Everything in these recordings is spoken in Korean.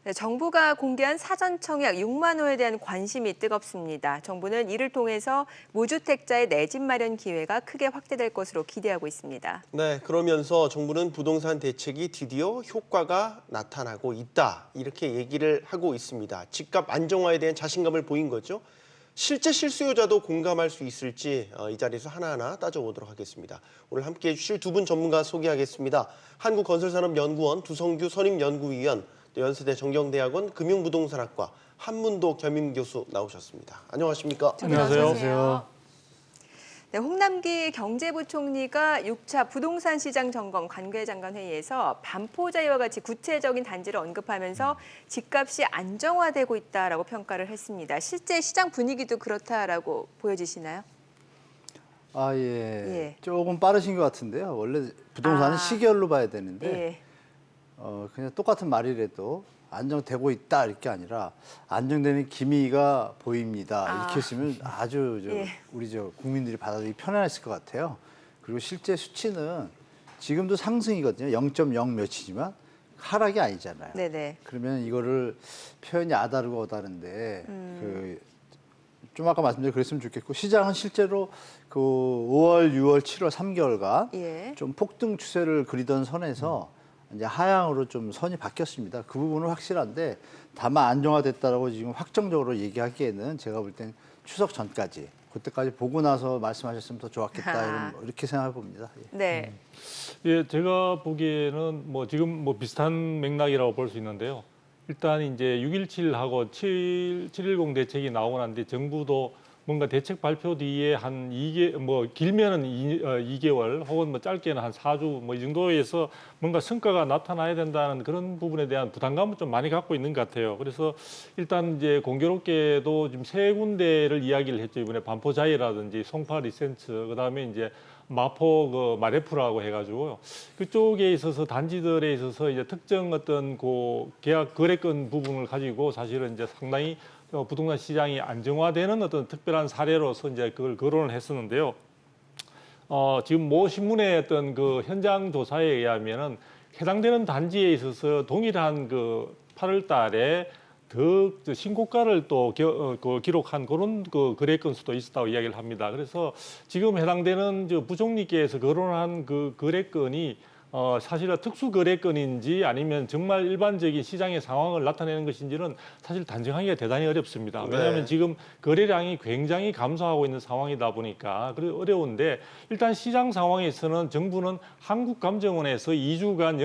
네, 정부가 공개한 사전 청약 6만 호에 대한 관심이 뜨겁습니다. 정부는 이를 통해서 무주택자의 내 집 마련 기회가 크게 확대될 것으로 기대하고 있습니다. 네, 그러면서 정부는 부동산 대책이 드디어 효과가 나타나고 있다. 이렇게 얘기를 하고 있습니다. 집값 안정화에 대한 자신감을 보인 거죠. 실제 실수요자도 공감할 수 있을지 이 자리에서 하나하나 따져보도록 하겠습니다. 오늘 함께해 주실 두 분 전문가 소개하겠습니다. 한국건설산업연구원 두성규 선임연구위원, 또 연세대 정경대학원 금융부동산학과 한문도 겸임교수 나오셨습니다. 안녕하십니까? 안녕하세요. 네, 홍남기 경제부총리가 6차 부동산 시장 점검 관계장관 회의에서 반포자유와 같이 구체적인 단지를 언급하면서 집값이 안정화되고 있다라고 평가를 했습니다. 실제 시장 분위기도 그렇다라고 보여지시나요? 예. 조금 빠르신 것 같은데요. 원래 부동산은 시계열로 봐야 되는데 예. 그냥 똑같은 말이라도 안정되고 있다 이렇게 아니라 안정되는 기미가 보입니다. 이렇게 했으면 아주 우리 국민들이 받아들이기 편안했을 것 같아요. 그리고 실제 수치는 지금도 상승이거든요. 0.0 몇이지만 하락이 아니잖아요. 네네. 그러면 이거를 표현이 아다르고 어다른데 좀 아까 말씀드린 그랬으면 좋겠고 시장은 실제로 그 5월, 6월, 7월 3개월간 좀 폭등 추세를 그리던 선에서 이제 하향으로 좀 선이 바뀌었습니다. 그 부분은 확실한데 다만 안정화됐다라고 지금 확정적으로 얘기하기에는 제가 볼 땐 추석 전까지 그때까지 보고 나서 말씀하셨으면 더 좋았겠다 이렇게 생각해 봅니다. 네. 예, 제가 보기에는 뭐 지금 뭐 비슷한 맥락이라고 볼 수 있는데요. 일단 이제 6.17하고 7.10 대책이 나오고 난데 정부도 뭔가 대책 발표 뒤에 한 2개, 뭐 길면은 2개월 혹은 뭐 짧게는 한 4주 뭐 이 정도에서 뭔가 성과가 나타나야 된다는 그런 부분에 대한 부담감을 좀 많이 갖고 있는 것 같아요. 그래서 일단 이제 공교롭게도 지금 세 군데를 이야기를 했죠. 이번에 반포자이라든지 송파 리센츠, 그다음에 이제 마포 그 마레프라고 해가지고요. 그쪽에 있어서 단지들에 있어서 이제 특정 어떤 그 계약 거래권 부분을 가지고 사실은 이제 상당히 부동산 시장이 안정화되는 어떤 특별한 사례로서 이제 그걸 거론을 했었는데요. 지금 모 신문의 어떤 그 현장 조사에 의하면은 해당되는 단지에 있어서 동일한 그 8월 달에 더 신고가를 또 기록한 그런 그 거래 건수도 있었다고 이야기를 합니다. 그래서 지금 해당되는 부총리께서 거론한 그 거래건이 사실은 특수 거래건인지 아니면 정말 일반적인 시장의 상황을 나타내는 것인지는 사실 단정하기가 대단히 어렵습니다. 왜냐하면 지금 거래량이 굉장히 감소하고 있는 상황이다 보니까 어려운데 일단 시장 상황에서는 정부는 한국감정원에서 2주간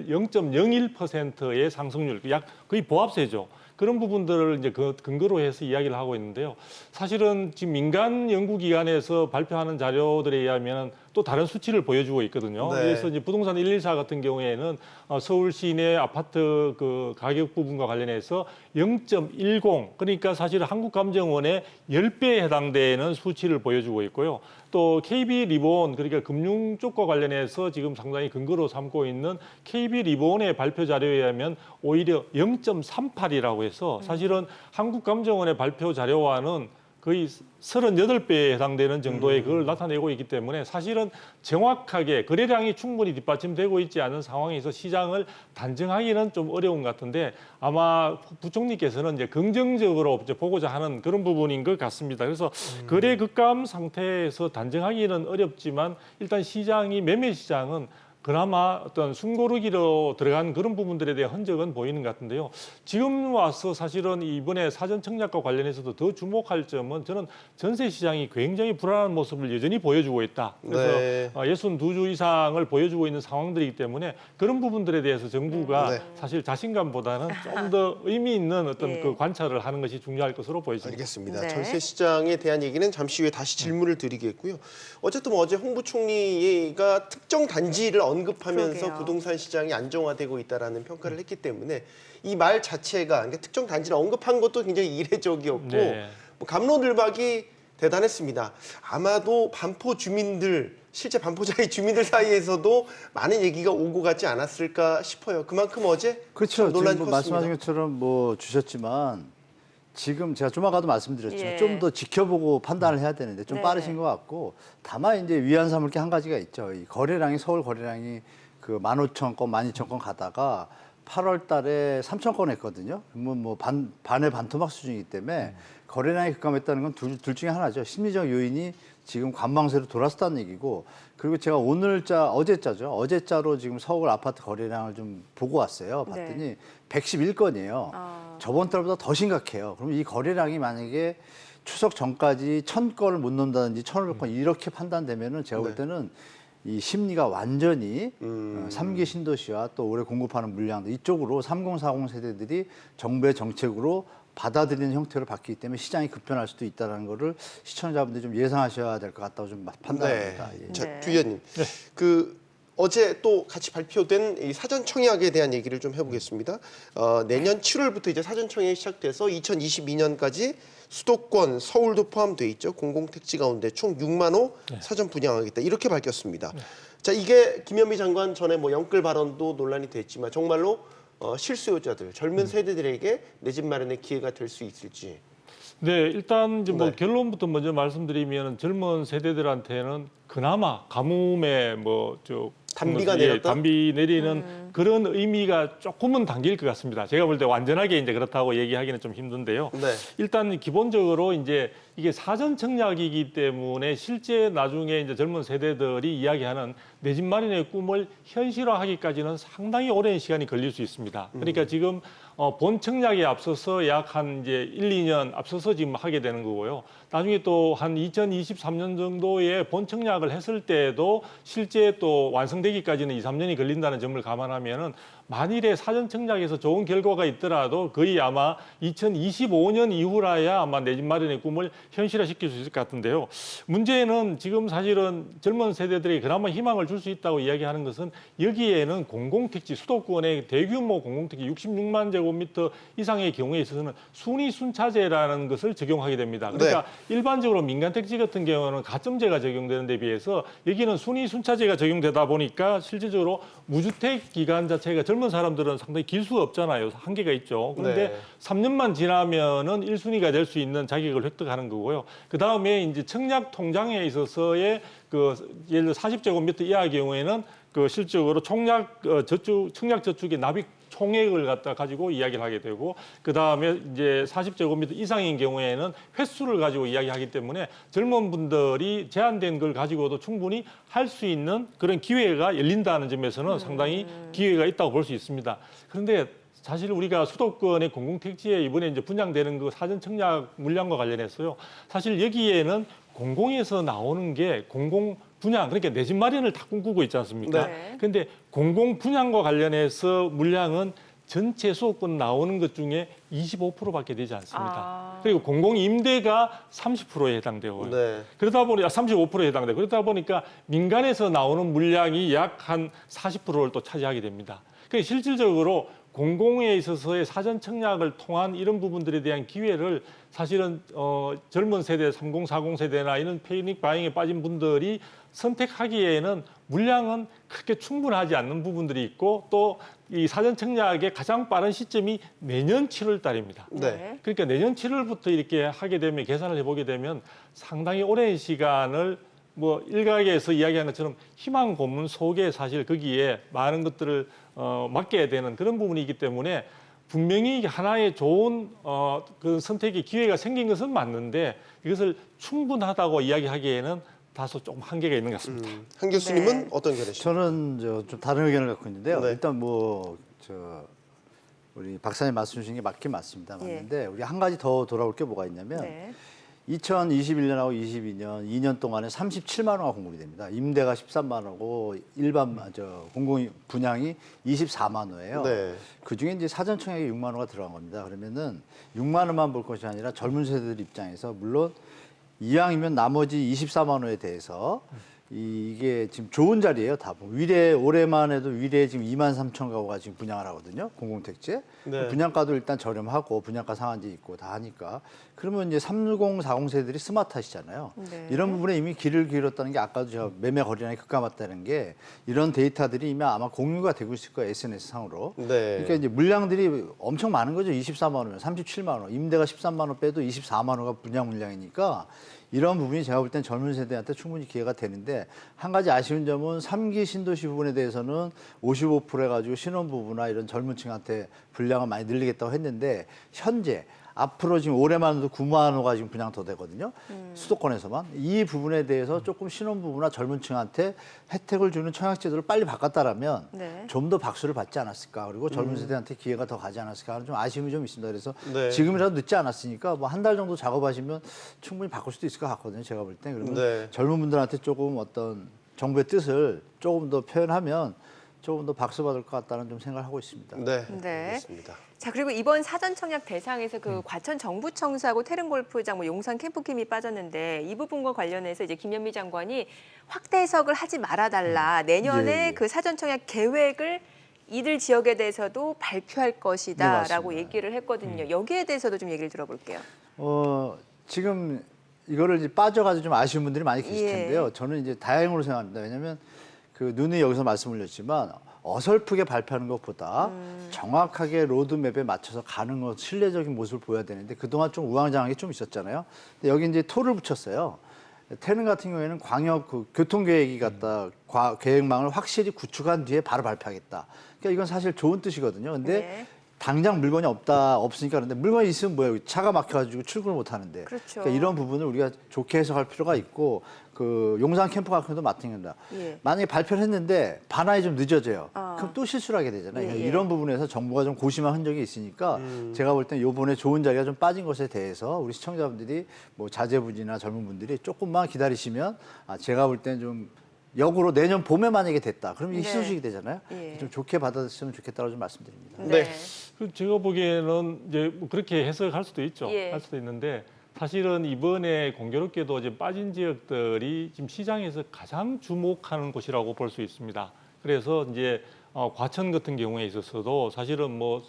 0.01%의 상승률, 약 거의 보합세죠. 그런 부분들을 이제 근거로 해서 이야기를 하고 있는데요. 사실은 지금 민간 연구기관에서 발표하는 자료들에 의하면 또 다른 수치를 보여주고 있거든요. 그래서 이제 부동산 114 같은 경우에는 서울 시내 아파트 그 가격 부분과 관련해서 0.10, 그러니까 사실 한국감정원의 10배에 해당되는 수치를 보여주고 있고요. 또 KB 리본, 그러니까 금융 쪽과 관련해서 지금 상당히 근거로 삼고 있는 KB 리본의 발표 자료에 의하면 오히려 0.38이라고 해서 사실은 한국감정원의 발표 자료와는 거의 38배에 해당되는 정도의 그걸 나타내고 있기 때문에 사실은 정확하게 거래량이 충분히 뒷받침되고 있지 않은 상황에서 시장을 단정하기는 좀 어려운 것 같은데 아마 부총리께서는 이제 긍정적으로 이제 보고자 하는 그런 부분인 것 같습니다. 그래서 거래 급감 상태에서 단정하기는 어렵지만 일단 시장이 매매 시장은 그나마 어떤 숨고르기로 들어간 그런 부분들에 대한 흔적은 보이는 것 같은데요. 지금 와서 사실은 이번에 사전 청약과 관련해서도 더 주목할 점은 저는 전세 시장이 굉장히 불안한 모습을 여전히 보여주고 있다. 그래서 62주 이상을 보여주고 있는 상황들이기 때문에 그런 부분들에 대해서 정부가 사실 자신감보다는 좀 더 의미 있는 어떤 그 관찰을 하는 것이 중요할 것으로 보여집니다. 알겠습니다. 전세 시장에 대한 얘기는 잠시 후에 다시 질문을 드리겠고요. 어쨌든 어제 홍 부총리가 특정 단지를 언급하면서 부동산 시장이 안정화되고 있다라는 평가를 했기 때문에 이 말 자체가 그러니까 특정 단지를 언급한 것도 굉장히 이례적이었고 뭐 갑론을박이 대단했습니다. 아마도 반포 주민들, 실제 반포자이 주민들 사이에서도 많은 얘기가 오고 가지 않았을까 싶어요. 그만큼 어제 그렇죠. 논란이 지금 컸습니다. 말씀하신 것처럼 뭐 주셨지만 지금 제가 좀 아까도 말씀드렸지만 좀 더 지켜보고 판단을 해야 되는데 좀 빠르신 것 같고 다만 이제 위안 삼을 게 한 가지가 있죠. 이 거래량이 서울 거래량이 그 15,000건, 12,000건 가다가 8월 달에 3천 건 했거든요. 그러면 뭐 반의 반토막 수준이기 때문에 거래량이 급감했다는 건 둘 중에 하나죠. 심리적 요인이 지금 관망세로 돌았다는 얘기고, 그리고 제가 어제자죠. 어제자로 지금 서울 아파트 거래량을 좀 보고 왔어요. 봤더니 111건이에요. 저번 달보다 더 심각해요. 그럼 이 거래량이 만약에 추석 전까지 1,000건을 못 넘는다든지 1,500건 이렇게 판단되면은 제가 볼 때는 이 심리가 완전히 3기 신도시와 또 올해 공급하는 물량들 이쪽으로 3040 세대들이 정부의 정책으로 받아들이는 형태로 바뀌기 때문에 시장이 급변할 수도 있다는 거를 시청자분들이 좀 예상하셔야 될 것 같다고 좀 판단합니다. 네. 예. 자, 주 의원님. 어제 또 같이 발표된 이 사전 청약에 대한 얘기를 좀 해보겠습니다. 내년 7월부터 이제 사전 청약이 시작돼서 2022년까지 수도권, 서울도 포함돼 있죠. 공공택지 가운데 총 6만 호 사전 분양하겠다 이렇게 밝혔습니다. 자, 이게 김현미 장관 전에 뭐 영끌 발언도 논란이 됐지만 정말로 실수요자들, 젊은 세대들에게 내 집 마련의 기회가 될 수 있을지. 네, 일단 이제 뭐 결론부터 먼저 말씀드리면 젊은 세대들한테는 그나마 가뭄에 단비가 내렸다? 단비 내리는 그런 의미가 조금은 담길 것 같습니다. 제가 볼 때 완전하게 이제 그렇다고 얘기하기는 좀 힘든데요. 네. 일단 기본적으로 이제 이게 사전 청약이기 때문에 실제 나중에 이제 젊은 세대들이 이야기하는 내 집 마련의 꿈을 현실화하기까지는 상당히 오랜 시간이 걸릴 수 있습니다. 그러니까 지금 본 청약에 앞서서 약 한 이제 1, 2년 앞서서 지금 하게 되는 거고요. 나중에 또 한 2023년 정도에 본 청약을 했을 때도 실제 또 완성되기까지는 2, 3년이 걸린다는 점을 감안하면은 만일에 사전 청약에서 좋은 결과가 있더라도 거의 아마 2025년 이후라야 아마 내 집 마련의 꿈을 현실화시킬 수 있을 것 같은데요. 문제는 지금 사실은 젊은 세대들이 그나마 희망을 줄 수 있다고 이야기하는 것은 여기에는 공공택지, 수도권의 대규모 공공택지 66만 제곱미터 이상의 경우에 있어서는 순위순차제라는 것을 적용하게 됩니다. 그러니까 일반적으로 민간택지 같은 경우는 가점제가 적용되는 데 비해서 여기는 순위순차제가 적용되다 보니까 실질적으로 무주택 기간 자체가 젊은 사람들은 상당히 길 수가 없잖아요. 한계가 있죠. 그런데 3년만 지나면은 1순위가 될 수 있는 자격을 획득하는 거고요. 그 다음에 이제 청약 통장에 있어서의 예를 들어 40제곱미터 이하 경우에는 실적으로 청약 저축의 납입 총액을 가지고 이야기를 하게 되고, 그 다음에 이제 40제곱미터 이상인 경우에는 횟수를 가지고 이야기하기 때문에 젊은 분들이 제한된 걸 가지고도 충분히 할 수 있는 그런 기회가 열린다는 점에서는 상당히 기회가 있다고 볼 수 있습니다. 그런데 사실 우리가 수도권의 공공택지에 이번에 이제 분양되는 그 사전 청약 물량과 관련해서요. 사실 여기에는 공공에서 나오는 게 공공 분양, 그러니까 내 집 마련을 다 꿈꾸고 있지 않습니까? 그런데 공공 분양과 관련해서 물량은 전체 수도권 나오는 것 중에 25%밖에 되지 않습니다. 그리고 공공 임대가 30%에 해당되고요. 그러다 보니 35%에 해당되고 그러다 보니까 민간에서 나오는 물량이 약 한 40%를 또 차지하게 됩니다. 그러니까 실질적으로 공공에 있어서의 사전 청약을 통한 이런 부분들에 대한 기회를 사실은 젊은 세대, 30, 40 세대나 이런 패닉 바잉에 빠진 분들이 선택하기에는 물량은 그렇게 충분하지 않는 부분들이 있고 또 이 사전 청약의 가장 빠른 시점이 내년 7월 달입니다. 그러니까 내년 7월부터 이렇게 하게 되면 계산을 해보게 되면 상당히 오랜 시간을 일각에서 이야기하는 것처럼 희망 고문 속에 사실 거기에 많은 것들을 맡겨야 되는 그런 부분이기 때문에 분명히 하나의 좋은 그 선택의 기회가 생긴 것은 맞는데 이것을 충분하다고 이야기하기에는 다소 조금 한계가 있는 것 같습니다. 한 교수님은 어떤 견해시죠? 저는 좀 다른 의견을 갖고 있는데요. 일단 우리 박사님 말씀 주신 게 맞긴 맞습니다. 맞는데 우리 한 가지 더 돌아올 게 뭐가 있냐면 2021년하고 22년 2년 동안에 37만 호가 공급이 됩니다. 임대가 13만 호고 일반 공공 분양이 24만 호예요. 그 중에 이제 사전 청약이 6만 호가 들어간 겁니다. 그러면은 6만 호만 볼 것이 아니라 젊은 세대들 입장에서 물론 이왕이면 나머지 24만 호에 대해서 이게 지금 좋은 자리예요. 다 위례 올해만 해도 위례 지금 2만 3천 가구가 지금 분양을 하거든요. 공공택지. 분양가도 일단 저렴하고 분양가 상한제 있고 다 하니까 그러면 이제 30, 40 세대들이 스마트하시잖아요. 이런 부분에 이미 길을 기울였다는 게 아까도 제가 매매 거래량이 급감했다는 게 이런 데이터들이 이미 아마 공유가 되고 있을 거예요. SNS 상으로. 그러니까 이제 물량들이 엄청 많은 거죠. 24만 호면 37만 호. 임대가 13만 호 빼도 24만 호가 분양 물량이니까 이런 부분이 제가 볼 땐 젊은 세대한테 충분히 기회가 되는데 한 가지 아쉬운 점은 3기 신도시 부분에 대해서는 55% 해가지고 신혼부부나 이런 젊은 층한테 분량을 많이 늘리겠다고 했는데 현재 앞으로 지금 올해만 해도 9만 호가 지금 분양 더 되거든요. 수도권에서만. 이 부분에 대해서 조금 신혼부부나 젊은 층한테 혜택을 주는 청약제도를 빨리 바꿨다라면 네. 좀 더 박수를 받지 않았을까. 그리고 젊은 세대한테 기회가 더 가지 않았을까 하는 좀 아쉬움이 좀 있습니다. 그래서 네. 지금이라도 늦지 않았으니까 뭐 한 달 정도 작업하시면 충분히 바꿀 수도 있을 것 같거든요. 제가 볼 때. 그러면 네. 젊은 분들한테 조금 어떤 정부의 뜻을 조금 더 표현하면 조금 더 박수 받을 것 같다는 좀 생각을 하고 있습니다. 네, 네. 알겠습니다. 자, 그리고 이번 사전 청약 대상에서 그 과천 정부청사하고 태릉골프장, 뭐 용산 캠프킴이 빠졌는데 이 부분과 관련해서 이제 김현미 장관이 확대 해석을 하지 말아달라. 내년에 예, 예. 그 사전 청약 계획을 이들 지역에 대해서도 발표할 네, 것이다라고 맞습니다. 얘기를 했거든요. 여기에 대해서도 좀 얘기를 들어볼게요. 지금 이거를 이제 빠져가지고 좀 아쉬운 분들이 많이 계실 예. 텐데요. 저는 이제 다행으로 생각합니다. 왜냐하면 그 눈이 여기서 말씀을 드렸지만 어설프게 발표하는 것보다 정확하게 로드맵에 맞춰서 가는 것, 신뢰적인 모습을 보여야 되는데 그동안 좀 우왕좌왕한 게 좀 있었잖아요. 근데 여기 이제 토를 붙였어요. 태릉 같은 경우에는 광역 그 교통계획이 갖다 계획망을 확실히 구축한 뒤에 바로 발표하겠다. 그러니까 이건 사실 좋은 뜻이거든요. 근데 네. 당장 물건이 없으니까 그런데 물건이 있으면 뭐예요? 차가 막혀가지고 출근을 못 하는데. 그렇죠. 그러니까 이런 부분을 우리가 좋게 해석할 필요가 있고 그 용산 캠프 같은 경우도 마찬가지입니다. 예. 만약에 발표를 했는데 반환이 좀 늦어져요. 아. 그럼 또 실수를 하게 되잖아요. 예, 그러니까 예. 이런 부분에서 정부가 좀 고심한 흔적이 있으니까 제가 볼 땐 이번에 좋은 자리가 좀 빠진 것에 대해서 우리 시청자분들이 뭐 자제분이나 젊은 분들이 조금만 기다리시면 제가 볼 땐 좀 역으로 내년 봄에 만약에 됐다. 그럼 이게 네. 희소식이 되잖아요. 예. 좀 좋게 받아들였으면 좋겠다고 좀 말씀드립니다. 네. 그 제가 보기에는 이제 뭐 그렇게 해석할 수도 있죠. 예. 할 수도 있는데 사실은 이번에 공교롭게도 이제 빠진 지역들이 지금 시장에서 가장 주목하는 곳이라고 볼 수 있습니다. 그래서 이제 과천 같은 경우에 있어서도 사실은 뭐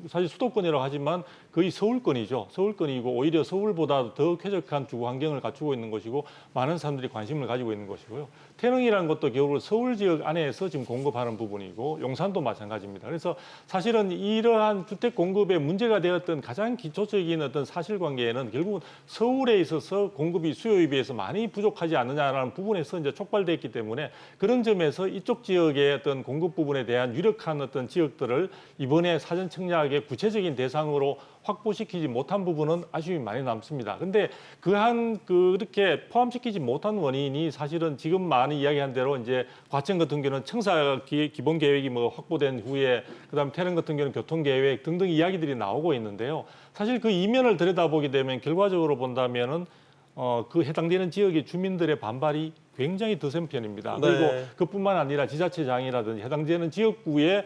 사실 수도권이라고 하지만 거의 서울권이죠. 서울권이고 오히려 서울보다 더 쾌적한 주거 환경을 갖추고 있는 것이고 많은 사람들이 관심을 가지고 있는 것이고요. 태릉이라는 것도 결국 서울 지역 안에서 지금 공급하는 부분이고 용산도 마찬가지입니다. 그래서 사실은 이러한 주택 공급에 문제가 되었던 가장 기초적인 어떤 사실관계에는 결국은 서울에 있어서 공급이 수요에 비해서 많이 부족하지 않느냐라는 부분에서 이제 촉발됐기 때문에 그런 점에서 이쪽 지역의 어떤 공급 부분에 대한 유력한 어떤 지역들을 이번에 사전 청약의 구체적인 대상으로 확보시키지 못한 부분은 아쉬움이 많이 남습니다. 근데 그렇게 포함시키지 못한 원인이 사실은 지금 많이 이야기한 대로 이제 과천 같은 경우는 청사 기본 계획이 뭐 확보된 후에 그다음 태릉 같은 경우는 교통 계획 등등 이야기들이 나오고 있는데요. 사실 그 이면을 들여다보게 되면 결과적으로 본다면은 그 해당되는 지역의 주민들의 반발이 굉장히 드센 편입니다. 네. 그리고 그뿐만 아니라 지자체장이라든지 해당되는 지역구의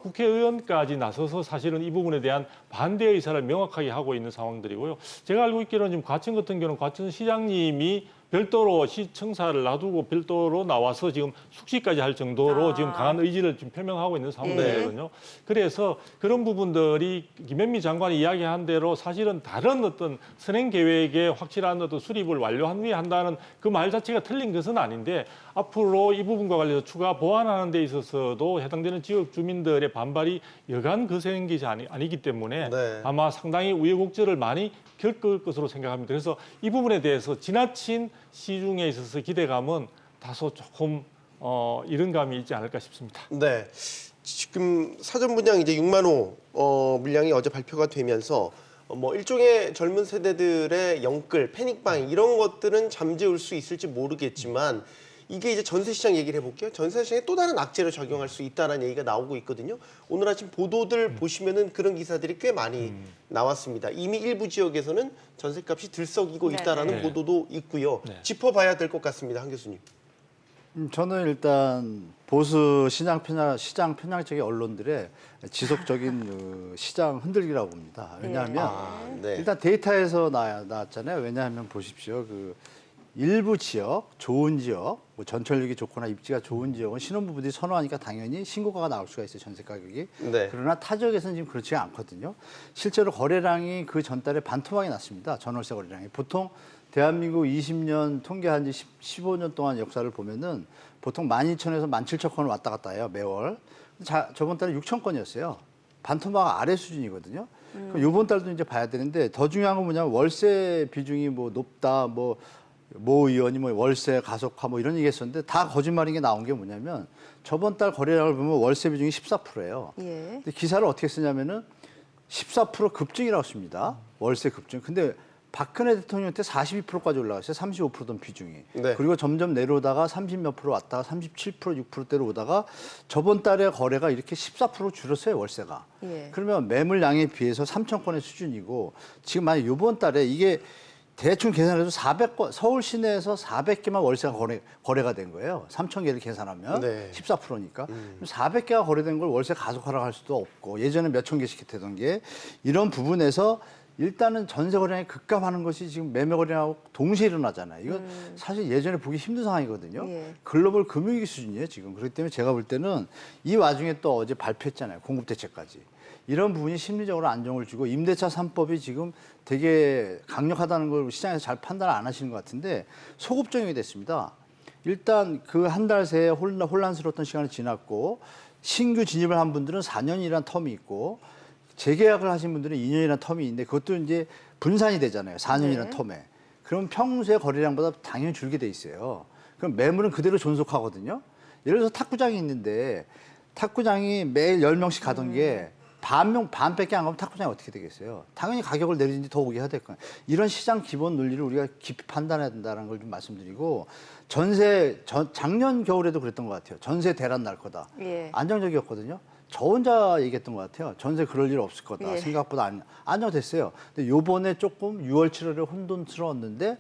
국회의원까지 나서서 사실은 이 부분에 대한 반대 의사를 명확하게 하고 있는 상황들이고요. 제가 알고 있기로는 지금 과천 같은 경우는 과천 시장님이 별도로 시청사를 놔두고 별도로 나와서 지금 숙식까지 할 정도로 지금 강한 의지를 지금 표명하고 있는 상황이거든요. 그래서 그런 부분들이 김현미 장관이 이야기한 대로 사실은 다른 어떤 선행 계획의 확실한 어떤 수립을 완료한 후에 한다는 그 말 자체가 틀린 것은 아닌데 앞으로 이 부분과 관련해서 추가 보완하는 데 있어서도 해당되는 지역 주민들의 반발이 여간 거센 것이 아니기 때문에 네. 아마 상당히 우여곡절을 많이 겪을 것으로 생각합니다. 그래서 이 부분에 대해서 지나친 시중에 있어서 기대감은 다소 조금 이른 감이 있지 않을까 싶습니다. 네. 지금 사전 분양 이제 6만 호 물량이 어제 발표가 되면서 뭐 일종의 젊은 세대들의 영끌, 패닉바잉 이런 것들은 잠재울 수 있을지 모르겠지만 이게 이제 전세 시장 얘기를 해볼게요. 전세 시장에 또 다른 악재를 적용할 수 있다는 얘기가 나오고 있거든요. 오늘 아침 보도들 보시면은 그런 기사들이 꽤 많이 나왔습니다. 이미 일부 지역에서는 전세값이 들썩이고 있다라는 네. 보도도 있고요. 네. 짚어봐야 될 것 같습니다, 한 교수님. 저는 일단 보수 시장 편향적인 언론들의 지속적인 그 시장 흔들기라고 봅니다. 왜냐하면 네. 일단 데이터에서 나왔잖아요. 왜냐하면 보십시오. 그 일부 지역, 좋은 지역, 뭐 전철역이 좋거나 입지가 좋은 지역은 신혼부부들이 선호하니까 당연히 신고가가 나올 수가 있어요. 전세 가격이. 네. 그러나 타 지역에서는 지금 그렇지가 않거든요. 실제로 거래량이 그 전달에 반토막이 났습니다. 전월세 거래량이. 보통 대한민국 20년 통계한 지 15년 동안 역사를 보면은 보통 12,000에서 17,000건을 왔다 갔다 해요. 매월. 저번 달에 6,000건이었어요. 반토막 아래 수준이거든요. 그럼 이번 달도 이제 봐야 되는데 더 중요한 건 뭐냐면 월세 비중이 뭐 높다, 모 의원이 뭐 월세 가속화 뭐 이런 얘기했었는데 다 거짓말인 게 나온 게 뭐냐면 저번 달 거래량을 보면 월세 비중이 14%예요. 예. 근데 기사를 어떻게 쓰냐면은 14% 급증이라고 씁니다. 월세 급증. 근데 박근혜 대통령 때 42%까지 올라갔어요. 35%던 비중이. 네. 그리고 점점 내려오다가 30몇 프로 왔다가 37%, 6%대로 오다가 저번 달에 거래가 이렇게 14% 줄었어요, 월세가. 예. 그러면 매물량에 비해서 3천 건의 수준이고 지금 만약 이번 달에 이게 대충 계산해도 400건, 서울 시내에서 400개만 월세가 거래가 된 거예요. 3천 개를 계산하면 네. 14%니까. 400개가 거래된 걸 월세 가속하라고 할 수도 없고 예전에 몇천 개씩 되던 게 이런 부분에서 일단은 전세 거래량이 급감하는 것이 지금 매매 거래량하고 동시에 일어나잖아요. 이건 사실 예전에 보기 힘든 상황이거든요. 예. 글로벌 금융위기 수준이에요, 지금. 그렇기 때문에 제가 볼 때는 이 와중에 또 어제 발표했잖아요. 공급대책까지. 이런 부분이 심리적으로 안정을 주고 임대차 3법이 지금 되게 강력하다는 걸 시장에서 잘 판단을 안 하시는 것 같은데 소급 적용이 됐습니다. 일단 그 한 달 새에 혼란스러웠던 시간이 지났고 신규 진입을 한 분들은 4년이라는 텀이 있고 재계약을 하신 분들은 2년이라는 텀이 있는데 그것도 이제 분산이 되잖아요. 4년이라는 네. 텀에. 그럼 평소의 거래량보다 당연히 줄게 돼 있어요. 그럼 매물은 그대로 존속하거든요. 예를 들어서 탁구장이 있는데 탁구장이 매일 10명씩 가던 게 반밖에 안 가면 탁구장이 어떻게 되겠어요? 당연히 가격을 내리든지 더 오게 해야 될 거예요. 이런 시장 기본 논리를 우리가 깊이 판단해야 된다는 걸 좀 말씀드리고 작년 겨울에도 그랬던 것 같아요. 전세 대란 날 거다. 예. 안정적이었거든요. 저 혼자 얘기했던 것 같아요. 전세 그럴 일 없을 거다. 예. 생각보다 안정됐어요. 근데 요번에 조금 6월, 7월에 혼돈스러웠는데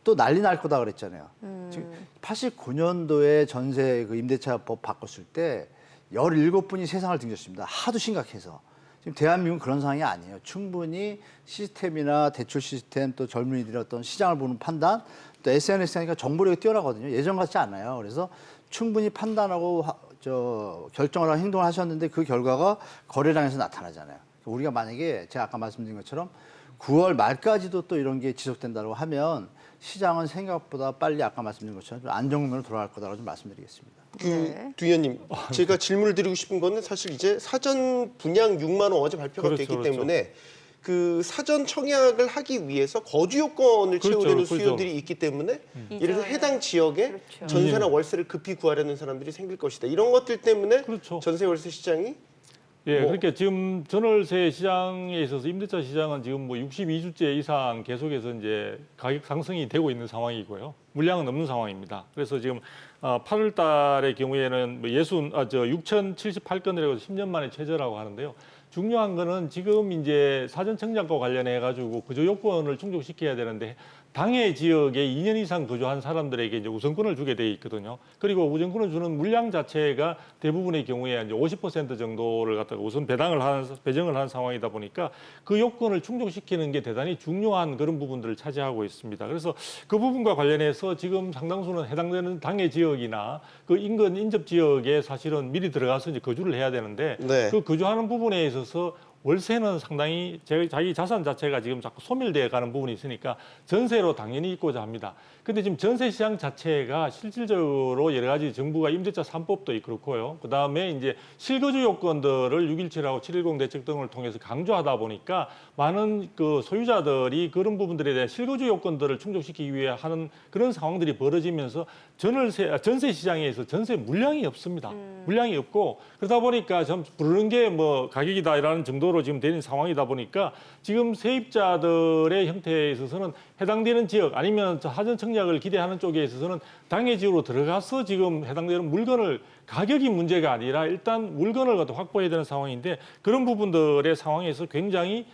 또 난리 날 거다 그랬잖아요. 지금 89년도에 전세 그 임대차법 바꿨을 때 17분이 세상을 등졌습니다. 하도 심각해서. 지금 대한민국은 그런 상황이 아니에요. 충분히 시스템이나 대출 시스템 또 젊은이들의 어떤 시장을 보는 판단 또 SNS 하니까 정보력이 뛰어나거든요. 예전 같지 않아요. 그래서 충분히 판단하고 결정을 하고 행동을 하셨는데 그 결과가 거래량에서 나타나잖아요. 우리가 만약에 제가 아까 말씀드린 것처럼 9월 말까지도 또 이런 게 지속된다고 하면 시장은 생각보다 빨리 아까 말씀드린 것처럼 좀 안정면으로 돌아갈 거다라고 좀 말씀드리겠습니다. 네. 두 의원님, 제가 질문을 드리고 싶은 거는 사실 이제 사전 분양 6만 원 어제 발표가 그렇죠, 됐기 그렇죠. 때문에 그 사전 청약을 하기 위해서 거주 요건을 그렇죠, 채우려는 그렇죠. 수요들이 있기 때문에 예를 들어 해당 지역에 그렇죠. 전세나 월세를 급히 구하려는 사람들이 생길 것이다. 이런 것들 때문에 그렇죠. 전세 월세 시장이 예, 그러니까 지금 전월세 시장에 있어서 임대차 시장은 지금 뭐 62주째 이상 계속해서 이제 가격 상승이 되고 있는 상황이고요. 물량은 없는 상황입니다. 그래서 지금 8월 달의 경우에는 뭐 6,078건이라고 10년 만에 최저라고 하는데요. 중요한 거는 지금 이제 사전 청약과 관련해 가지고 거주 요건을 충족시켜야 되는데 당해 지역에 2년 이상 거주한 사람들에게 이제 우선권을 주게 돼 있거든요. 그리고 우선권을 주는 물량 자체가 대부분의 경우에 이제 50% 정도를 갖다가 우선 배정을 하는 상황이다 보니까 그 요건을 충족시키는 게 대단히 중요한 그런 부분들을 차지하고 있습니다. 그래서 그 부분과 관련해서 지금 상당수는 해당되는 당해 지역이나 그 인근 인접 지역에 사실은 미리 들어가서 이제 거주를 해야 되는데 네. 그 거주하는 부분에 있어서 월세는 상당히 자기 자산 자체가 지금 자꾸 소멸되어 가는 부분이 있으니까 전세로 당연히 있고자 합니다. 근데 지금 전세 시장 자체가 실질적으로 여러 가지 정부가 임대차 3법도 그렇고요. 그다음에 이제 실거주 요건들을 6.17하고 7.10 대책 등을 통해서 강조하다 보니까 많은 그 소유자들이 그런 부분들에 대한 실거주 요건들을 충족시키기 위해 하는 그런 상황들이 벌어지면서 전세 시장에서 전세 물량이 없습니다. 물량이 없고 그러다 보니까 좀 부르는 게 뭐 가격이다라는 정도로 지금 되는 상황이다 보니까 지금 세입자들의 형태에 있어서는 해당되는 지역 아니면 하전 청약을 기대하는 쪽에 있어서는 당해 지역으로 들어가서 지금 해당되는 물건을 가격이 문제가 아니라 일단 물건을 갖다 확보해야 되는 상황인데 그런 부분들의 상황에서 굉장히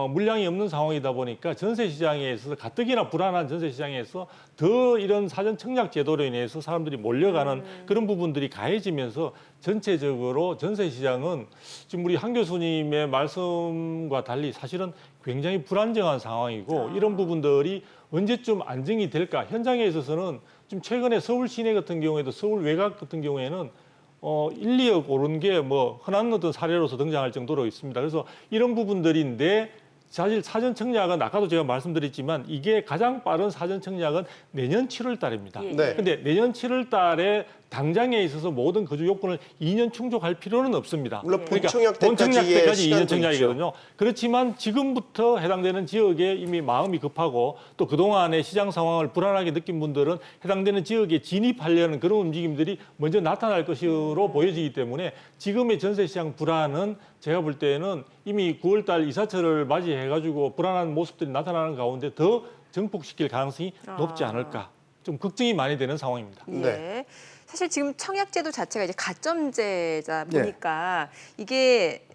물량이 없는 상황이다 보니까 전세 시장에 있어서 가뜩이나 불안한 전세 시장에서 더 이런 사전 청약 제도로 인해서 사람들이 몰려가는 그런 부분들이 가해지면서 전체적으로 전세 시장은 지금 우리 한 교수님의 말씀과 달리 사실은 굉장히 불안정한 상황이고 이런 부분들이 언제쯤 안정이 될까? 현장에 있어서는 지금 최근에 서울 시내 같은 경우에도 서울 외곽 같은 경우에는 1, 2억 오른 게 뭐 흔한 어떤 사례로서 등장할 정도로 있습니다. 그래서 이런 부분들인데 사실 사전 청약은 아까도 제가 말씀드렸지만 이게 가장 빠른 사전 청약은 내년 7월 달입니다. 예. 네. 근데 내년 7월 달에 당장에 있어서 모든 거주 요건을 2년 충족할 필요는 없습니다. 물론 그러니까 본청약 본청약 때까지 시간도 2년 청약이거든요. 그렇지만 지금부터 해당되는 지역에 이미 마음이 급하고 또 그동안의 시장 상황을 불안하게 느낀 분들은 해당되는 지역에 진입하려는 그런 움직임들이 먼저 나타날 것으로 보여지기 때문에 지금의 전세시장 불안은 제가 볼 때는 이미 9월 달 이사철을 맞이해가지고 불안한 모습들이 나타나는 가운데 더 증폭시킬 가능성이 높지 않을까. 좀 걱정이 많이 되는 상황입니다. 예. 네. 사실 지금 청약제도 자체가 이제 가점제다 보니까 이게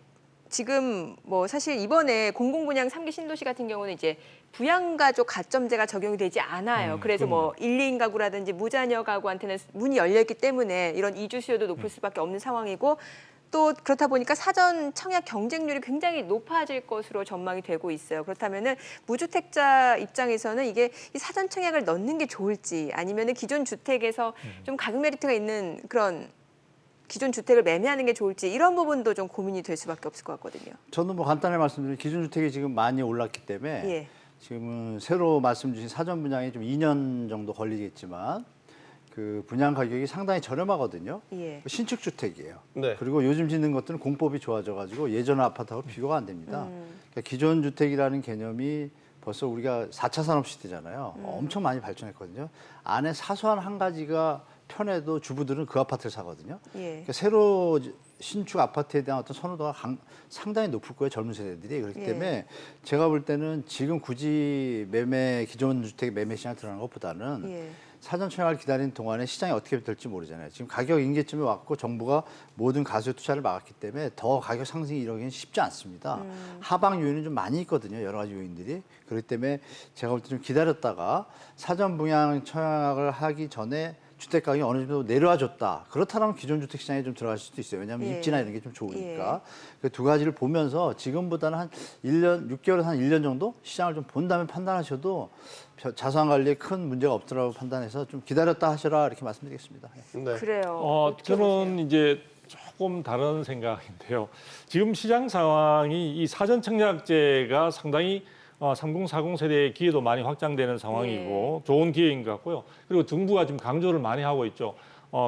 지금 뭐 사실 이번에 공공분양 3기 신도시 같은 경우는 이제 부양가족 가점제가 적용이 되지 않아요. 그래서 뭐 1, 2인 가구라든지 무자녀 가구한테는 문이 열려있기 때문에 이런 이주 수요도 높을 수밖에 없는 상황이고 또 그렇다 보니까 사전 청약 경쟁률이 굉장히 높아질 것으로 전망이 되고 있어요. 그렇다면은 무주택자 입장에서는 이게 이 사전 청약을 넣는 게 좋을지 아니면은 기존 주택에서 좀 가격 메리트가 있는 그런 기존 주택을 매매하는 게 좋을지 이런 부분도 좀 고민이 될 수밖에 없을 것 같거든요. 저는 뭐 간단히 말씀드리면 기존 주택이 지금 많이 올랐기 때문에 예. 지금은 새로 말씀 주신 사전 분양이 좀 2년 정도 걸리겠지만 그 분양 가격이 상당히 저렴하거든요. 예. 신축 주택이에요. 네. 그리고 요즘 짓는 것들은 공법이 좋아져가지고 예전 아파트하고 비교가 안 됩니다. 그러니까 기존 주택이라는 개념이 벌써 우리가 4차 산업 시대잖아요. 엄청 많이 발전했거든요. 안에 사소한 한 가지가 편해도 주부들은 그 아파트를 사거든요. 예. 그러니까 새로 신축 아파트에 대한 어떤 선호도가 상당히 높을 거예요, 젊은 세대들이. 그렇기 예. 때문에 제가 볼 때는 지금 굳이 기존 주택 매매 시장에 들어가는 것보다는 예. 사전 청약을 기다리는 동안에 시장이 어떻게 될지 모르잖아요. 지금 가격 임계점에 왔고 정부가 모든 가수 투자를 막았기 때문에 더 가격 상승이 이러기는 쉽지 않습니다. 하방 요인은 좀 많이 있거든요. 여러 가지 요인들이. 그렇기 때문에 제가 볼 때 좀 기다렸다가 사전 분양 청약을 하기 전에 주택 가격이 어느 정도 내려와줬다. 그렇다면 기존 주택 시장에 좀 들어갈 수도 있어요. 왜냐하면 예. 입지나 이런 게 좀 좋으니까. 그 두 가지를 보면서 지금보다는 한 1년, 6개월에서 한 1년 정도 시장을 좀 본 다음에 판단하셔도 자산 관리에 큰 문제가 없더라고 판단해서 좀 기다렸다 하셔라 이렇게 말씀드리겠습니다. 네. 그래요. 저는 이제 조금 다른 생각인데요. 지금 시장 상황이 이 사전 청약제가 상당히 30, 40 세대의 기회도 많이 확장되는 상황이고 좋은 기회인 것 같고요. 그리고 정부가 지금 강조를 많이 하고 있죠.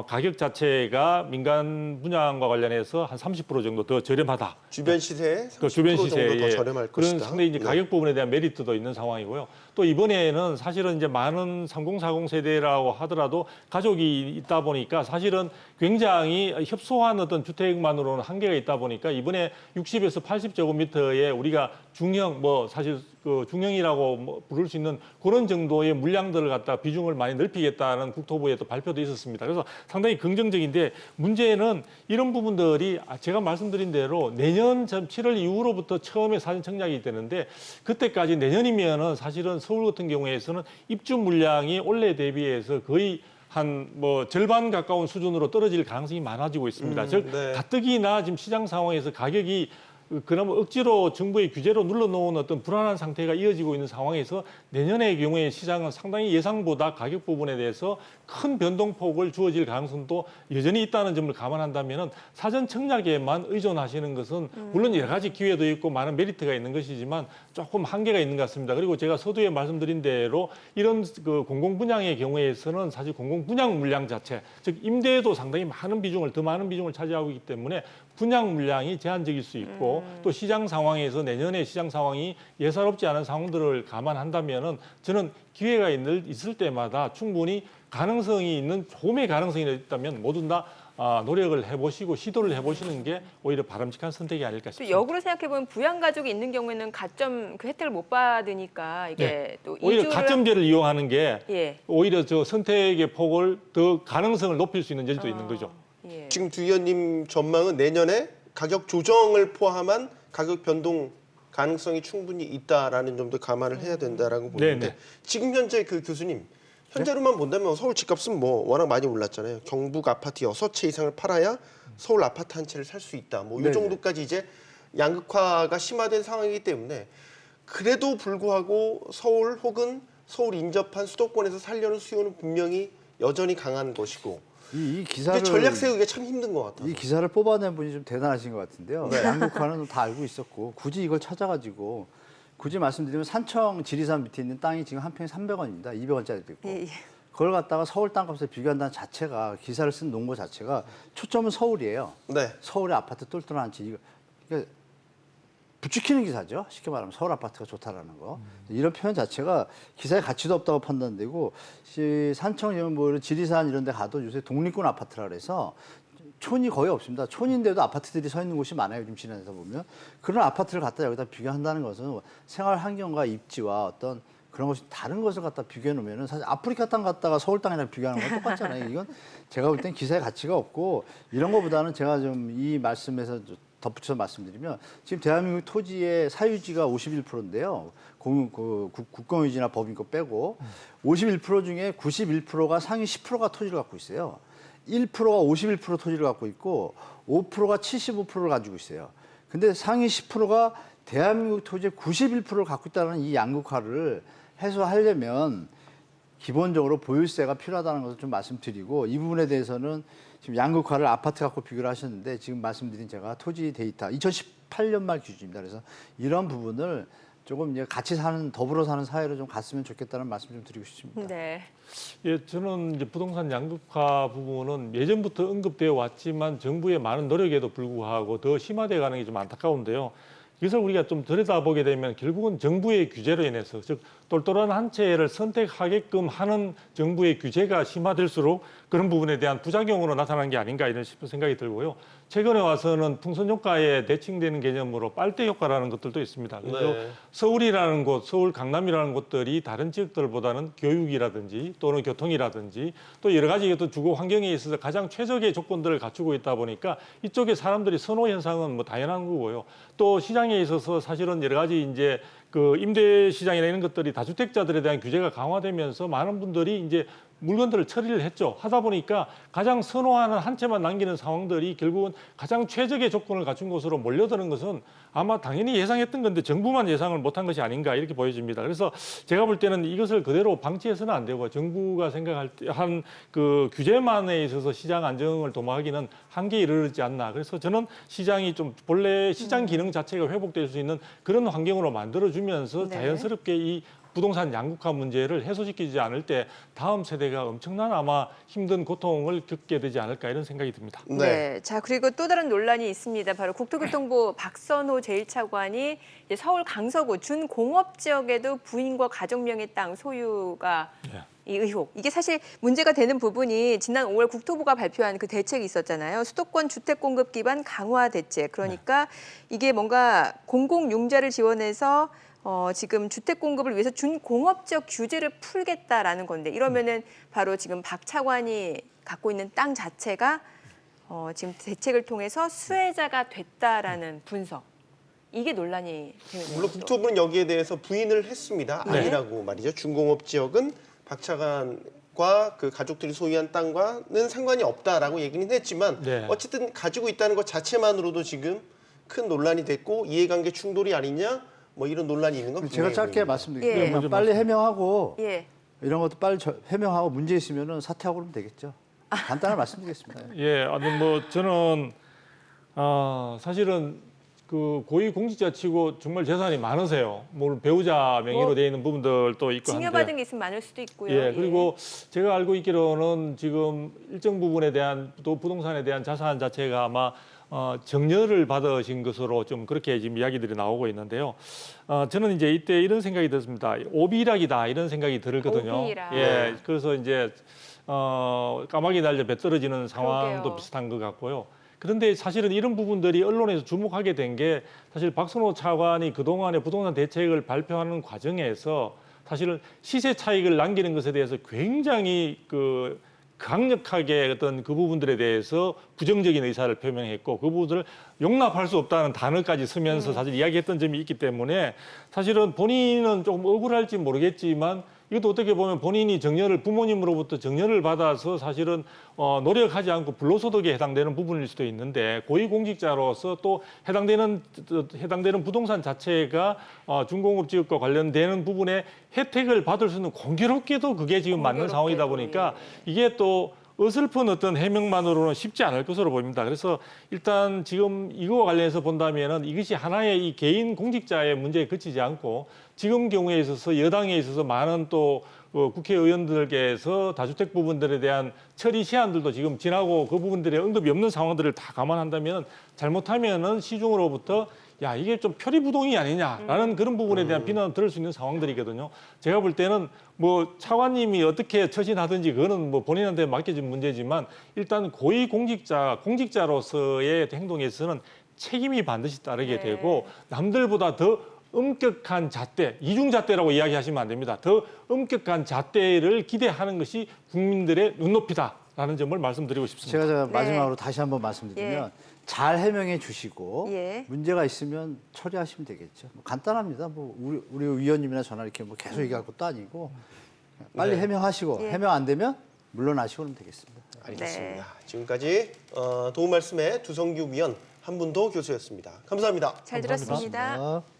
가격 자체가 민간 분양과 관련해서 한 30% 정도 더 저렴하다. 주변 시세에 30% 그 주변 시세에 정도 더 저렴할 그런 것이다. 상당히 이제 네. 가격 부분에 대한 메리트도 있는 상황이고요. 또 이번에는 사실은 이제 많은 30, 40 세대라고 하더라도 가족이 있다 보니까 사실은 굉장히 협소한 어떤 주택만으로는 한계가 있다 보니까 이번에 60에서 80제곱미터의 우리가 중형 사실 그 중형이라고 부를 수 있는 그런 정도의 물량들을 갖다 비중을 많이 넓히겠다는 국토부의 또 발표도 있었습니다. 그래서 상당히 긍정적인데 문제는 이런 부분들이 제가 말씀드린 대로 내년 7월 이후로부터 처음에 사전 청약이 되는데 그때까지 내년이면은 사실은 서울 같은 경우에서는 입주 물량이 올해 대비해서 거의 한 절반 가까운 수준으로 떨어질 가능성이 많아지고 있습니다. 즉 네. 가뜩이나 지금 시장 상황에서 가격이 그나마 억지로 정부의 규제로 눌러놓은 어떤 불안한 상태가 이어지고 있는 상황에서 내년의 경우에 시장은 상당히 예상보다 가격 부분에 대해서 큰 변동폭을 주어질 가능성도 여전히 있다는 점을 감안한다면 사전 청약에만 의존하시는 것은 물론 여러 가지 기회도 있고 많은 메리트가 있는 것이지만 조금 한계가 있는 것 같습니다. 그리고 제가 서두에 말씀드린 대로 이런 그 공공분양의 경우에서는 사실 공공분양 물량 자체, 즉 임대도 상당히 더 많은 비중을 차지하고 있기 때문에 분양 물량이 제한적일 수 있고 또 시장 상황에서 내년에 시장 상황이 예사롭지 않은 상황들을 감안한다면은 저는 기회가 있을 때마다 충분히 가능성이 있는 조금의 가능성이 있다면 모두 다 노력을 해보시고 시도를 해보시는 게 오히려 바람직한 선택이 아닐까 또 싶습니다. 역으로 생각해 보면 부양 가족이 있는 경우에는 가점 그 혜택을 못 받으니까 이게 또 오히려 이주를 가점제를 이용하는 게 예. 오히려 저 선택의 폭을 더 가능성을 높일 수 있는 여지도 있는 거죠. 예. 지금 두 의원님 전망은 내년에 가격 조정을 포함한 가격 변동 가능성이 충분히 있다라는 점도 감안을 해야 된다라고 보는데 네네. 지금 현재 그 교수님 현재로만 본다면 서울 집값은 워낙 많이 올랐잖아요. 경북 아파트 6채 이상을 팔아야 서울 아파트 한 채를 살 수 있다. 이 네네. 정도까지 이제 양극화가 심화된 상황이기 때문에 그래도 불구하고 서울 혹은 서울 인접한 수도권에서 살려는 수요는 분명히 여전히 강한 것이고 이 기사를 근데 전략 세우기가 참 힘든 것 같아요. 이 기사를 뽑아낸 분이 좀 대단하신 것 같은데요. 양극화는 다 알고 있었고 굳이 이걸 굳이 말씀드리면 산청 지리산 밑에 있는 땅이 지금 한 평에 300원입니다. 200원짜리도 있고. 예, 예. 그걸 갖다가 서울 땅값에 비교한다는 자체가 기사를 쓴 논거 자체가 초점은 서울이에요. 네. 서울의 아파트 똘똘한 한치 이거 부추기는 기사죠. 쉽게 말하면 서울 아파트가 좋다라는 거. 이런 표현 자체가 기사의 가치도 없다고 판단되고 산청 뭐 지리산 이런 데 가도 요새 독립군 아파트라 그래서 촌이 거의 없습니다. 촌인데도 아파트들이 서 있는 곳이 많아요. 요즘 지난해서 보면. 그런 아파트를 갖다 여기다 비교한다는 것은 생활 환경과 입지와 어떤 그런 것이 다른 것을 갖다 비교해 놓으면은 사실 아프리카 땅 갖다가 서울 땅이랑 비교하는 건 똑같잖아요. 이건 제가 볼 땐 기사의 가치가 없고 이런 것보다는 제가 좀 이 말씀에서 덧붙여서 말씀드리면 지금 대한민국 토지의 사유지가 51%인데요. 국공유지나 법인권 빼고 51% 중에 91%가 상위 10%가 토지를 갖고 있어요. 1%가 51% 토지를 갖고 있고 5%가 75%를 가지고 있어요. 근데 상위 10%가 대한민국 토지의 91%를 갖고 있다는 이 양극화를 해소하려면 기본적으로 보유세가 필요하다는 것을 좀 말씀드리고 이 부분에 대해서는 지금 양극화를 아파트 갖고 비교를 하셨는데 지금 말씀드린 제가 토지 데이터 2018년 말 기준입니다. 그래서 이런 부분을 조금 이제 같이 사는 더불어 사는 사회로 좀 갔으면 좋겠다는 말씀 좀 드리고 싶습니다. 네. 예, 저는 이제 부동산 양극화 부분은 예전부터 언급되어 왔지만 정부의 많은 노력에도 불구하고 더 심화돼 가는 게 좀 안타까운데요. 이것을 우리가 좀 들여다보게 되면 결국은 정부의 규제로 인해서 즉 똘똘한 한 채를 선택하게끔 하는 정부의 규제가 심화될수록 그런 부분에 대한 부작용으로 나타나는 게 아닌가 이런 싶은 생각이 들고요. 최근에 와서는 풍선효과에 대칭되는 개념으로 빨대 효과라는 것들도 있습니다. 그래서 네. 서울이라는 곳, 서울 강남이라는 곳들이 다른 지역들보다는 교육이라든지 또는 교통이라든지 또 여러 가지 어떤 주거 환경에 있어서 가장 최적의 조건들을 갖추고 있다 보니까 이쪽에 사람들이 선호 현상은 뭐 당연한 거고요. 또 시장에 있어서 사실은 여러 가지 이제 그 임대 시장이나 이런 것들이 다주택자들에 대한 규제가 강화되면서 많은 분들이 이제 물건들을 처리를 했죠. 하다 보니까 가장 선호하는 한 채만 남기는 상황들이 결국은 가장 최적의 조건을 갖춘 곳으로 몰려드는 것은 아마 당연히 예상했던 건데 정부만 예상을 못한 것이 아닌가 이렇게 보여집니다. 그래서 제가 볼 때는 이것을 그대로 방치해서는 안 되고 정부가 생각할 때 한 그 규제만에 있어서 시장 안정을 도모하기는 한계에 이르지 않나. 그래서 저는 시장이 좀 본래 시장 기능 자체가 회복될 수 있는 그런 환경으로 만들어주면서 네. 자연스럽게 이 부동산 양극화 문제를 해소시키지 않을 때 다음 세대가 엄청난 아마 힘든 고통을 겪게 되지 않을까 이런 생각이 듭니다. 네. 자, 그리고 또 다른 논란이 있습니다. 바로 국토교통부 박선호 제1차관이 이제 서울 강서구 준공업 지역에도 부인과 가족명의 땅 소유가 이 의혹. 이게 사실 문제가 되는 부분이 지난 5월 국토부가 발표한 그 대책이 있었잖아요. 수도권 주택 공급 기반 강화 대책. 그러니까 이게 뭔가 공공융자를 지원해서 지금 주택 공급을 위해서 준공업적 규제를 풀겠다라는 건데 이러면은 바로 지금 박 차관이 갖고 있는 땅 자체가 지금 대책을 통해서 수혜자가 됐다라는 분석. 이게 논란이 되는 거죠. 물론 국토부는 여기에 대해서 부인을 했습니다. 네. 아니라고 말이죠. 준공업 지역은 박 차관과 그 가족들이 소유한 땅과는 상관이 없다라고 얘기는 했지만 네. 어쨌든 가지고 있다는 것 자체만으로도 지금 큰 논란이 됐고 이해관계 충돌이 아니냐 뭐 이런 논란이 있는 건 제가 분명해 짧게 보입니다. 말씀드릴게요. 예. 그냥 빨리 해명하고 예. 이런 것도 빨리 해명하고 문제 있으면은 사퇴하고 그러면 되겠죠. 간단하게 말씀드리겠습니다. 예, 아니 뭐 저는 사실은 그 고위 공직자치고 정말 재산이 많으세요. 물론 배우자 명의로 뭐, 돼 있는 부분들도 있고 한데. 증여받은 게 있으면 많을 수도 있고요. 예, 그리고 제가 알고 있기로는 지금 일정 부분에 대한 또 부동산에 대한 자산 자체가 아마 정려를 받으신 것으로 좀 그렇게 지금 이야기들이 나오고 있는데요. 저는 이제 이때 이런 생각이 들었습니다. 오비락이다 이런 생각이 들거든요. 오비락. 예, 그래서 이제 까마귀 날려 배 떨어지는 상황도 그러게요. 비슷한 것 같고요. 그런데 사실은 이런 부분들이 언론에서 주목하게 된 게 사실 박선호 차관이 그동안의 부동산 대책을 발표하는 과정에서 사실은 시세 차익을 남기는 것에 대해서 굉장히 그 강력하게 어떤 그 부분들에 대해서 부정적인 의사를 표명했고 그 부분들을 용납할 수 없다는 단어까지 쓰면서 사실 이야기했던 점이 있기 때문에 사실은 본인은 조금 억울할지 모르겠지만 이것도 어떻게 보면 본인이 정려를 부모님으로부터 정려를 받아서 사실은 노력하지 않고 불로소득에 해당되는 부분일 수도 있는데 고위공직자로서 또 해당되는 부동산 자체가 중공업 지역과 관련되는 부분에 혜택을 받을 수 있는 공교롭게도 그게 지금 맞는 상황이다 보니까 이게 또 어설픈 어떤 해명만으로는 쉽지 않을 것으로 보입니다. 그래서 일단 지금 이거와 관련해서 본다면은 이것이 하나의 이 개인 공직자의 문제에 그치지 않고 지금 경우에 있어서 여당에 있어서 많은 또 국회의원들께서 다주택 부분들에 대한 처리 시한들도 지금 지나고 그 부분들에 언급이 없는 상황들을 다 감안한다면 잘못하면은 시중으로부터 야 이게 좀 표리부동이 아니냐라는 그런 부분에 대한 비난을 들을 수 있는 상황들이거든요. 제가 볼 때는 뭐 차관님이 어떻게 처신하든지 그거는 뭐 본인한테 맡겨진 문제지만 일단 공직자로서의 행동에서는 책임이 반드시 따르게 되고 남들보다 더 엄격한 잣대, 이중잣대라고 이야기하시면 안 됩니다. 더 엄격한 잣대를 기대하는 것이 국민들의 눈높이다라는 점을 말씀드리고 싶습니다. 제가 마지막으로 다시 한번 말씀드리면 잘 해명해 주시고 문제가 있으면 처리하시면 되겠죠. 뭐 간단합니다. 뭐 우리 의원님이나 저나 이렇게 뭐 계속 얘기할 것도 아니고 빨리 해명하시고 해명 안 되면 물러나시고 그러면 되겠습니다. 알겠습니다. 지금까지 도움 말씀에 두성규 위원, 한분도 교수였습니다. 감사합니다. 잘 들었습니다. 감사합니다.